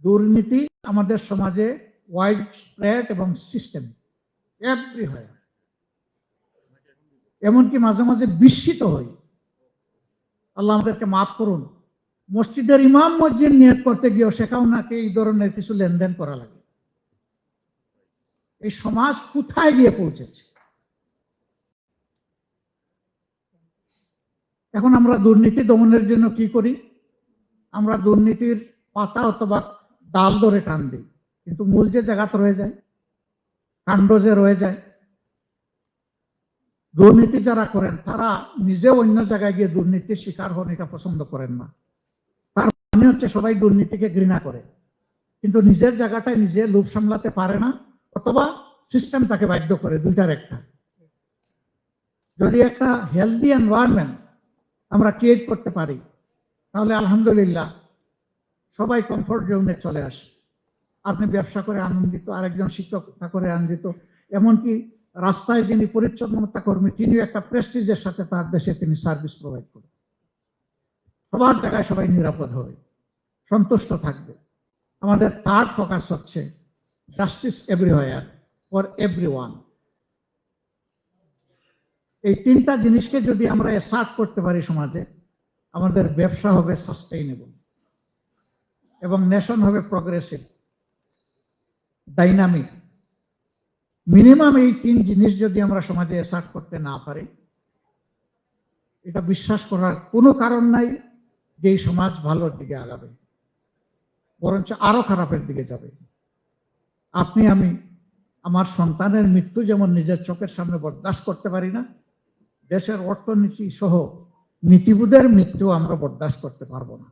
দুর্নীতি আমাদের সমাজে ওয়াইড স্প্রেড এবং সিস্টেম এভরিহোয়ার। এমনকি মাঝে মাঝে বিস্মিত হই, আল্লাহ আমাদেরকে মাফ করুন, মসজিদের ইমাম মসজিদ নিয়ত করতে গিয়েও সেখানেও নাকি এই ধরনের কিছু লেনদেন করা লাগে। এই সমাজ কোথায় গিয়ে পৌঁছেছে? এখন আমরা দুর্নীতি দমনের জন্য কি করি? আমরা দুর্নীতির পাতা অথবা ডাল ধরে টান দিই, কিন্তু মূল যে জায়গাতে রয়ে যায়, কাণ্ড যে রয়ে যায়। দুর্নীতি যারা করেন তারা নিজে অন্য জায়গায় গিয়ে দুর্নীতির শিকার হন, এটা পছন্দ করেন না। তার মানে হচ্ছে সবাই দুর্নীতিকে ঘৃণা করে, কিন্তু নিজের জায়গাটায় নিজে লোভ সামলাতে পারে না, অথবা সিস্টেম তাকে বাধ্য করে, দুইটার একটা। যদি একটা হেলদি এনভায়রনমেন্ট আমরা ক্রিয়েট করতে পারি, তাহলে আলহামদুলিল্লাহ সবাই কমফোর্ট জোনে চলে আসে। আপনি ব্যবসা করে আনন্দিত, আরেকজন শিক্ষকতা করে আনন্দিত, এমনকি রাস্তায় যিনি পরিচ্ছন্নতা কর্মী তিনিও একটা প্রেস্টিজের সাথে তার দেশে তিনি সার্ভিস প্রোভাইড করেন। সবার জায়গায় সবাই নিরাপদ হবে, সন্তুষ্ট থাকবে। আমাদের থার্ড ফোকাস হচ্ছে জাস্টিস এভরিওয়্যার ফর এভরিওয়ান। এই তিনটা জিনিসকে যদি আমরা অ্যাসার্ট করতে পারি সমাজে, আমাদের ব্যবসা হবে সাস্টেইনেবল এবং নেশন হবে প্রগ্রেসিভ, ডাইনামিক। মিনিমাম এই তিন জিনিস যদি আমরা সমাজে অ্যাসার্ট করতে না পারি, এটা বিশ্বাস করার কোনো কারণ নাই যে এই সমাজ ভালোর দিকে আগাবে, বরঞ্চ আরো খারাপের দিকে যাবে। আপনি আমি আমার সন্তানের মৃত্যু যেমন নিজের চোখের সামনে বরদাস্ত করতে পারি না, দেশের অর্থনীতি সহ নীতিবোধের মৃত্যু আমরা বরদাস্ত করতে পারবো না।